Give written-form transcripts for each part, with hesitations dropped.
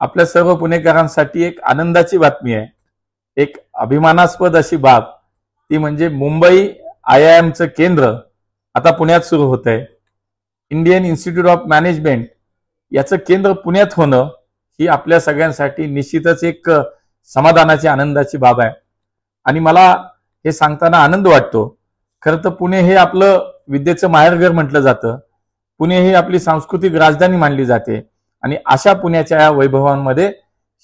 आपल्या सर्व पुणेकरांसाठी एक आनंदाची बातमी आहे, एक अभिमानास्पद अशी बाब, ती म्हणजे मुंबई IIMचं केंद्र आता पुण्यात सुरू होत आहे। इंडियन इन्स्टिट्यूट ऑफ मॅनेजमेंट याचं केंद्र पुण्यात होणं ही आपल्या सगळ्यांसाठी निश्चितच एक समाधानाची आनंदाची बाब आहे। आणि मला हे सांगताना आनंद वाटतो। खरं तर पुणे हे आपलं विद्येचं माहेरघर म्हटलं जातं, पुणे ही आपली सांस्कृतिक राजधानी मानली जाते आणि अशा पुण्याच्या या वैभवांमध्ये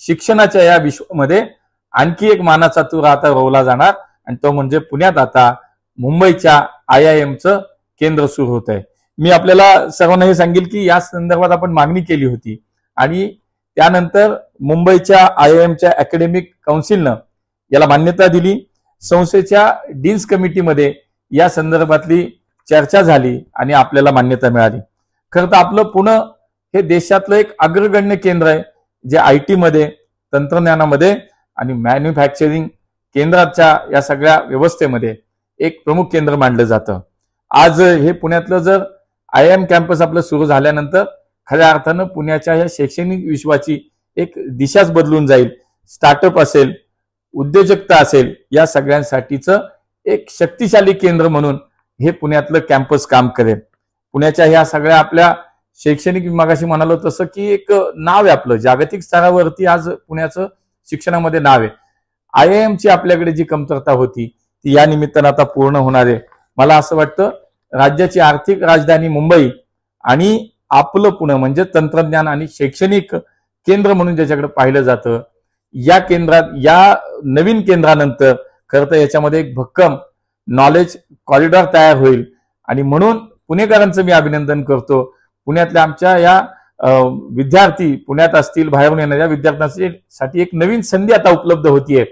शिक्षणाच्या या विश्वामध्ये आणखी एक मानाचा तुरा आता रोवला जाणार आणि तो म्हणजे पुण्यात आता मुंबईच्या IIMचं केंद्र सुरू होत आहे। मी आपल्याला सर्वांना हे सांगेल की या संदर्भात आपण मागणी केली होती आणि त्यानंतर मुंबईच्या IIMच्या अकॅडमिक काउन्सिलनं याला मान्यता दिली। संस्थेच्या डीन्स कमिटीमध्ये या संदर्भातली चर्चा झाली आणि आपल्याला मान्यता मिळाली। खरं तर आपलं पुणे हे देशातलं एक अग्रगण्य केंद्र आहे, जे IT मध्ये, तंत्रज्ञानामध्ये आणि मॅन्युफॅक्चरिंग केंद्राच्या या सगळ्या व्यवस्थेमध्ये एक प्रमुख केंद्र मानलं जातं। आज हे पुण्यातलं जर IIM कॅम्पस आपलं सुरू झाल्यानंतर खऱ्या अर्थानं पुण्याच्या या शैक्षणिक विश्वाची एक दिशाच बदलून जाईल। स्टार्टअप असेल, उद्योजकता असेल, या सगळ्यांसाठीचं एक शक्तिशाली केंद्र म्हणून हे पुण्यातलं कॅम्पस काम करेल। पुण्याच्या ह्या सगळ्या आपल्या शैक्षणिक विभागाशी म्हणालो तसं की एक नाव आहे आपलं, जागतिक स्तरावरती आज पुण्याचं शिक्षणामध्ये नाव आहे। IIMची आपल्याकडे जी कमतरता होती ती या निमित्तानं आता पूर्ण होणार आहे। मला असं वाटतं राज्याची आर्थिक राजधानी मुंबई आणि आपलं पुणे म्हणजे तंत्रज्ञान आणि शैक्षणिक केंद्र म्हणून ज्याच्याकडे पाहिलं जातं, या केंद्रात, या नवीन केंद्रानंतर खरं तर याच्यामध्ये एक भक्कम नॉलेज कॉरिडॉर तयार होईल आणि म्हणून पुणेकरांचं मी अभिनंदन करतो। पुण्यातल्या आमच्या या विद्यार्थी पुण्यात असतील, बाहेरून येणाऱ्या विद्यार्थ्यांसाठी एक नवीन संधी आता उपलब्ध होतीये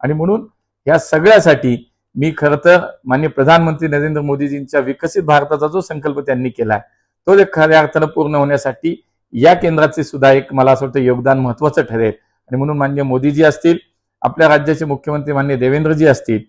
आणि म्हणून या सगळ्यासाठी मी खरं तर माननीय प्रधानमंत्री नरेंद्र मोदीजींच्या विकसित भारताचा जो संकल्प त्यांनी केलाय तो एक खऱ्या अर्थानं पूर्ण होण्यासाठी या केंद्राचे सुद्धा एक मला असं वाटतं योगदान महत्वाचं ठरेल। आणि म्हणून माननीय मोदीजी असतील, आपल्या राज्याचे मुख्यमंत्री माननीय देवेंद्रजी असतील,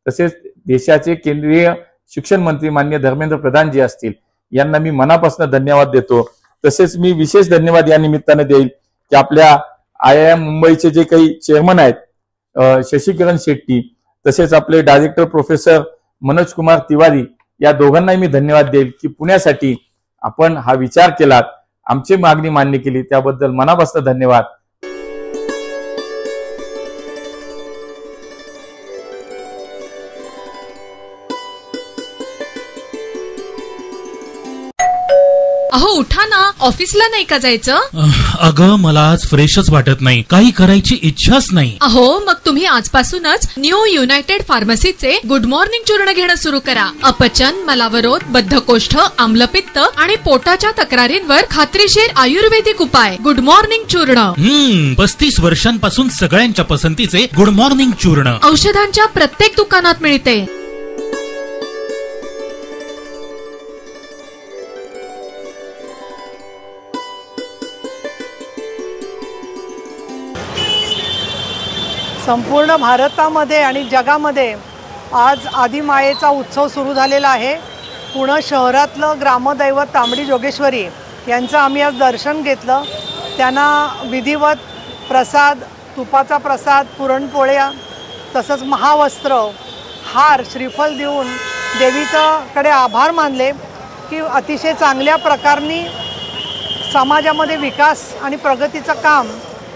तसेच देशाचे केंद्रीय शिक्षण मंत्री माननीय धर्मेंद्र प्रधानजी असतील, यांना मी मनापासून धन्यवाद देतो। तसेच मी विशेष धन्यवाद या निमित्ताने देईल की आपल्या IIM मुंबईचे जे काही चेअरमन आहेत शशिकिरण शेट्टी, तसेच आपले डायरेक्टर प्रोफेसर मनोज कुमार तिवारी, या दोघांनाही मी धन्यवाद देईल की पुण्यासाठी आपण हा विचार केलात, आमची मागणी मान्य केली, त्याबद्दल मनापासून धन्यवाद। अहो उठा ना, ऑफिसला नाही का जायचं? अगं मला आज फ्रेशच वाटत नाही, काही करायची इच्छाच नाही। अहो मग तुम्ही आजपासूनच न्यू युनायटेड फार्मसीचे गुड मॉर्निंग चूर्ण घेणं सुरू करा। अपचन, मलावरोध, बद्धकोष्ठ, आम्लपित्त आणि पोटाच्या तक्रारींवर खात्रीशीर आयुर्वेदिक उपाय गुड मॉर्निंग चूर्ण। 35 वर्षांपासून सगळ्यांच्या पसंतीचे गुड मॉर्निंग चूर्ण औषधांच्या प्रत्येक दुकानात मिळते। संपूर्ण भारतामध्ये आणि जगामध्ये आज आदिमायेचा उत्सव सुरू झालेला आहे। पुणे शहरातलं ग्रामदैवत तांबडी जोगेश्वरी यांचं आम्ही आज दर्शन घेतलं। त्यांना विधिवत प्रसाद, तुपाचा प्रसाद, पुरणपोळ्या, तसंच महावस्त्र, हार, श्रीफल देऊन देवीच्याकडे आभार मानले की अतिशय चांगल्या प्रकारे समाजामध्ये विकास आणि प्रगतीचं काम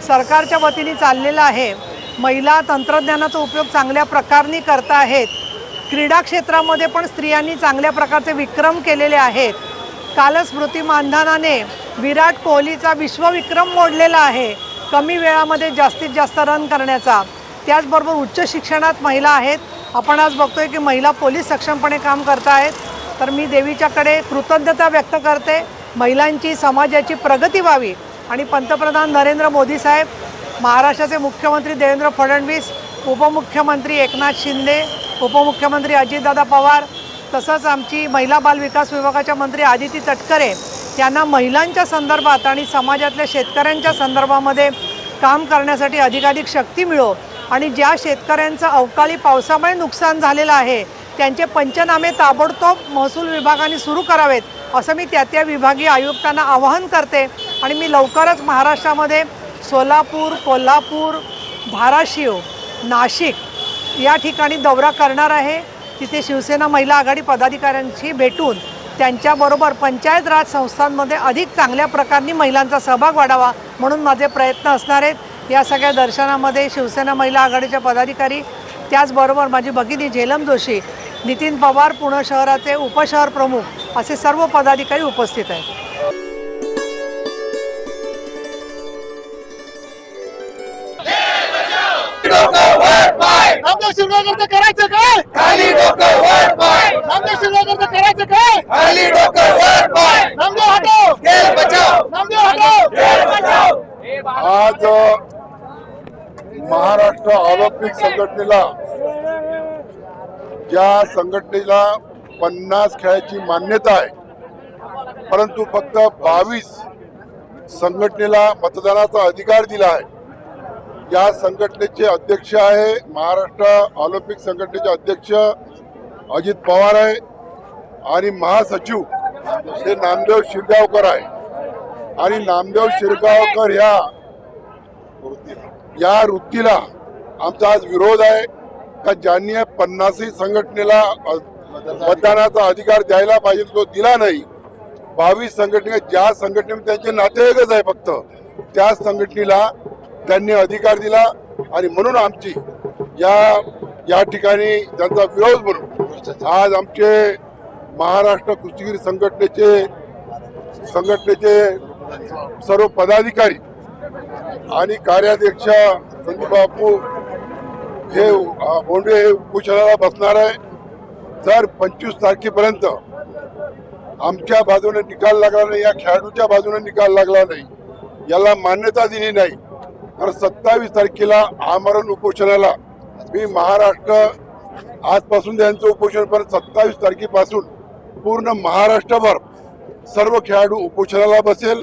सरकारच्या वतीने चाललेलं आहे। महिला तंत्रज्ञानाचा उपयोग चांगल्या प्रकारे करत आहेत। क्रीडा क्षेत्रामध्ये पण स्त्रियांनी चांगल्या प्रकारचे विक्रम केलेले आहेत। कालच स्मृती मानधनाने विराट कोहलीचा विश्वविक्रम मोडलेला आहे, कमी वेळामध्ये जास्तीत जास्त रन करण्याचा। त्याचबरोबर उच्च शिक्षणात महिला आहेत। आपण आज बघतोय की महिला पोलीस सक्षमपणे काम करत आहेत। तर मी देवीच्याकडे कृतज्ञता व्यक्त करते, महिलांची, समाजाची प्रगती व्हावी आणि पंतप्रधान नरेंद्र मोदी साहेब, महाराष्ट्राचे मुख्यमंत्री देवेंद्र फडणवीस, उपमुख्यमंत्री एकनाथ शिंदे, उपमुख्यमंत्री अजितदादा पवार, तसंच आमची महिला बाल विकास विभागाच्या मंत्री आदिती तटकरे यांना महिलांच्या संदर्भात आणि समाजातल्या शेतकऱ्यांच्या संदर्भामध्ये काम करण्यासाठी अधिकाधिक शक्ती मिळो आणि ज्या शेतकऱ्यांचं अवकाळी पावसामुळे नुकसान झालेलं आहे त्यांचे पंचनामे ताबडतोब महसूल विभागाने सुरू करावेत असं मी त्या विभागीय आयुक्तांना आवाहन करते। आणि मी लवकरच महाराष्ट्रामध्ये सोलापूर, कोल्हापूर, धाराशिव, नाशिक या ठिकाणी दौरा करणार आहे। तिथे शिवसेना महिला आघाडी पदाधिकाऱ्यांशी भेटून त्यांच्याबरोबर पंचायत राज संस्थांमध्ये अधिक चांगल्या प्रकारे महिलांचा सहभाग वाढावा म्हणून माझे प्रयत्न असणार आहेत। या सगळ्या दर्शनामध्ये शिवसेना महिला आघाडीच्या पदाधिकारी, त्याचबरोबर माझी भगिनी झेलम जोशी, नितीन पवार पुणे शहराचे उपशहर प्रमुख असे सर्व पदाधिकारी उपस्थित आहेत। नामदेव शिरगावकरचं करायचं काय? खाली डोकं वर पाय. नामदेव शिरगावकरचं करायचं काय? खाली डोकं वर पाय. नामदेव हटो, खेळ बचाव. नामदेव हटो, खेळ बचाव. आज महाराष्ट्र ऑलिम्पिक संघटनेला, ज्या संघटनेला 50 खेळाची मान्यता आहे, परंतु फक्त 22 संघटनेला मतदानाचा अधिकार दिला आहे। या संघटनेचे अध्यक्ष आहे, महाराष्ट्र ऑलिम्पिक संघटनेचे अध्यक्ष अजित पवार आहे आणि महासचिव हे नामदेव शिरगावकर आहे। आणि नामदेव शिरगावकर या वृत्तीला आमचा आज विरोध आहे का ज्यांनी 50 संघटनेला मतदानाचा अधिकार द्यायला पाहिजे तो दिला नाही। 22 संघटने, ज्या संघटनेमध्ये त्यांचे नातेवाईकच आहे फक्त, त्या संघटनेला त्यांनी अधिकार दिला आणि म्हणून आमची या ठिकाणी त्यांचा विरोध म्हणून आज आमचे महाराष्ट्र कुस्तीगीर संघटनेचे सर्व पदाधिकारी आणि कार्याध्यक्ष संदीप बापू हे बोंडे हे उपोषणाला बसणार आहे। जर 25 तारखेपर्यंत आमच्या बाजूने निकाल लागला नाही, या खेळाडूच्या बाजूने निकाल लागला नाही, याला मान्यता दिली नाही, तर 27 तारखेला आमरण उपोषणाला मी महाराष्ट्र, आजपासून त्यांचं उपोषण पण 27 तारखेपासून पूर्ण महाराष्ट्रभर सर्व खेळाडू उपोषणाला बसेल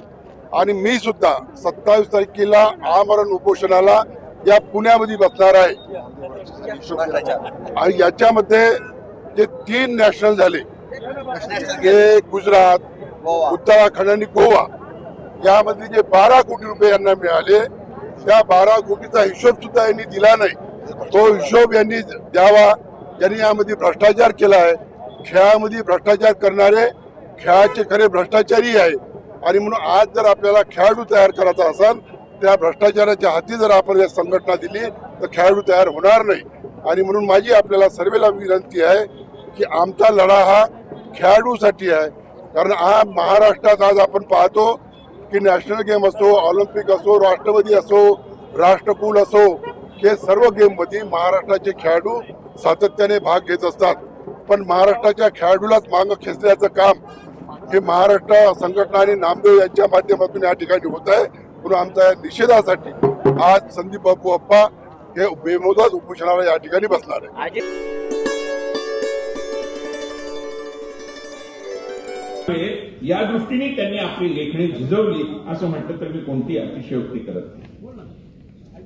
आणि मी सुद्धा 27 तारखेला आमरण उपोषणाला या पुण्यामध्ये बसणार आहे। आणि याच्यामध्ये जे 3 नॅशनल झाले, हे गुजरात, उत्तराखंड आणि गोवा, यामध्ये जे 12 कोटी रुपये यांना मिळाले, त्या 12 कोटीचा हिशोब सुद्धा यांनी दिला नाही। तो हिशोब यांनी द्यावा। यांनी यामध्ये भ्रष्टाचार केला आहे। खेळामध्ये भ्रष्टाचार करणारे खेळाचे खरे भ्रष्टाचारी आहे आणि म्हणून आज जर आपल्याला खेळाडू तयार करायचा असेल, त्या भ्रष्टाचाराच्या हाती जर आपण या संघटना दिली तर खेळाडू तयार होणार नाही। आणि म्हणून माझी आपल्याला सर्वेला विनंती आहे की आमचा लढा हा खेळाडूसाठी आहे। कारण हा महाराष्ट्रात आज आपण पाहतो की नॅशनल गेम असो, ऑलिम्पिक असो, राष्ट्रवादी असो, राष्ट्रकुल असो, हे सर्व गेममध्ये महाराष्ट्राचे खेळाडू सातत्याने भाग घेत असतात। पण महाराष्ट्राच्या खेळाडूलाच मागं खेचण्याचं काम हे महाराष्ट्र संघटना आणि नामदेव यांच्या माध्यमातून या ठिकाणी होत आहे। म्हणून आमच्या निषेधासाठी आज संदीप बापू अप्पा हे बेमुदत उपोषणाला या ठिकाणी बसणार आहे। या दृष्टीने त्यांनी आपली लेखणी झिजवली असं म्हटलं तर मी कोणती अतिशयोक्ती करत नाही।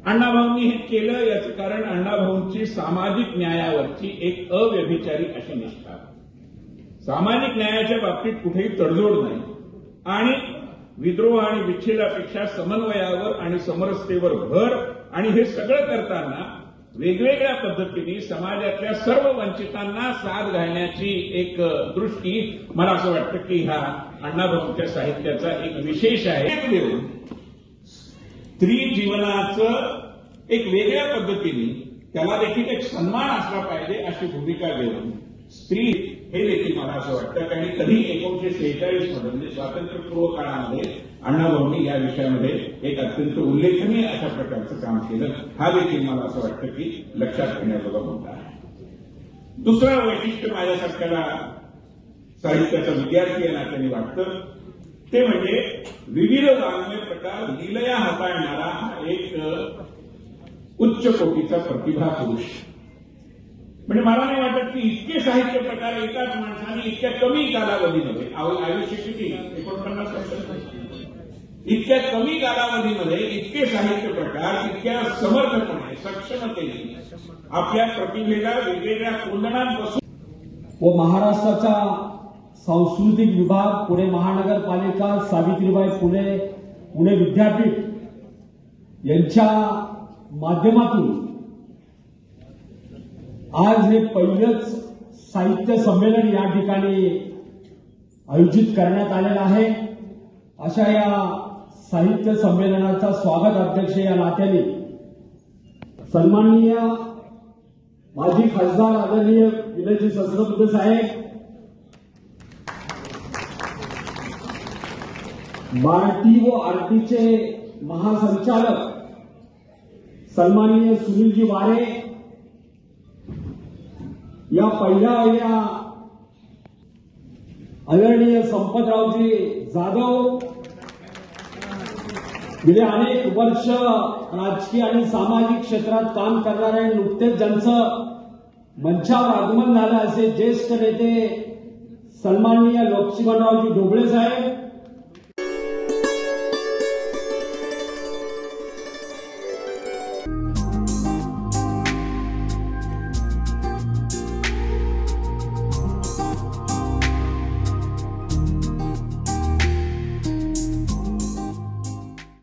अण्णाभाऊंनी हे केलं याचं कारण अण्णाभाऊंची सामाजिक न्यायावरची एक अव्यभिचारी अशी निष्ठा, सामाजिक न्यायाच्या बाबतीत कुठेही तडजोड नाही आणि विद्रोह आणि विच्छेदापेक्षा समन्वयावर आणि समरसतेवर भर, आणि हे सगळं करताना वेगवेगळ्या पद्धतीने समाजातल्या सर्व वंचितांना साथ घालण्याची एक दृष्टी मला असं वाटतं की ह्या अण्णाभाऊंच्या साहित्याचा एक विशेष आहे। स्त्री जीवनाचं एक वेगळ्या पद्धतीने त्याला देखील एक सन्मान असला पाहिजे अशी भूमिका घेऊन स्त्री हे देखील मला असं वाटतं कारण कधी 1946 मध्ये म्हणजे स्वातंत्र्यपूर्व काळामध्ये अण्णाभाऊंनी या विषयामध्ये एक अत्यंत उल्लेखनीय अशा प्रकारचं काम केलं। हा देखील मला असं वाटतं की लक्षात घेण्याजोगा मुद्दा आहे। दुसरं वैशिष्ट्य माझ्यासारख्याला साहित्याचा विद्यार्थी या नात्याने वाटतं ते म्हणजे विविध वाङ्मय प्रकार लीलया हाताळणारा हा एक उच्च कोटीचा प्रतिभा पुरुष। म्हणजे मला नाही वाटत की इतके साहित्य प्रकार एकाच माणसाने इतक्या कमी कालावधीमध्ये, आयुष्य किती 49 वर्ष, इतक्या कमी कालावधीमध्ये इतके साहित्य प्रकार इतक्या समर्थपणे सक्षमतेने आपल्या प्रतिभेला वेगवेगळ्या कोंदणांपासून व महाराष्ट्राचा सांस्कृतिक विभाग, पुणे महानगरपालिका, सावित्रीबाई फुले पुणे विद्यापीठ यांच्या माध्यमातून आज हे पहिलंच साहित्य संमेलन या ठिकाणी आयोजित करण्यात आलेलं आहे. अशा या साहित्य संमेलनाचा स्वागत अध्यक्ष या नात्याने सन्माननीय माजी खासदार आदरणीय विनयजी सहस्रबुद्धे साहेब, बार्टी व आरटीचे महासंचालक सन्माननीय सुनीलजी वारे, या पहिल्या आदरणीय संपतरावजी जाधव, गेले अनेक वर्ष राजकीय आणि सामाजिक क्षेत्रात काम करणारे, नुकतेच ज्यांचं मंचावर आगमन झालं असे ज्येष्ठ नेते सन्माननीय लक्ष्मणरावजी ढोबळे साहेब,